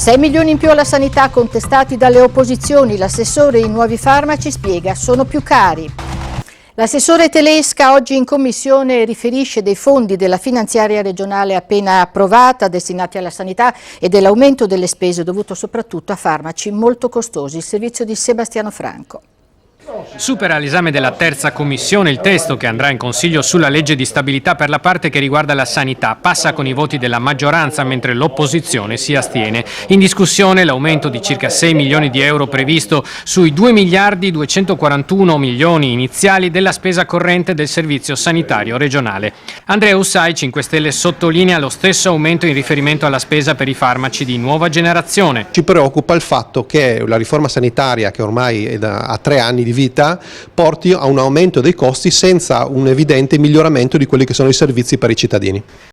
6 milioni in più alla sanità contestati dalle opposizioni. L'assessore ai nuovi farmaci spiega sono più cari. L'assessore Telesca oggi in commissione riferisce dei fondi della finanziaria regionale appena approvata destinati alla sanità e dell'aumento delle spese dovuto soprattutto a farmaci molto costosi. Il servizio di Sebastiano Franco. Supera l'esame della terza commissione il testo che andrà in consiglio sulla legge di stabilità per la parte che riguarda la sanità. Passa con i voti della maggioranza mentre l'opposizione si astiene. In discussione l'aumento di circa 6 milioni di euro previsto sui 2 miliardi 241 milioni iniziali della spesa corrente del servizio sanitario regionale. Andrea Ussai, 5 Stelle, sottolinea lo stesso aumento in riferimento alla spesa per i farmaci di nuova generazione. Ci preoccupa il fatto che la riforma sanitaria, che ormai è ha 3 anni di vita, porti a un aumento dei costi senza un evidente miglioramento di quelli che sono i servizi per i cittadini.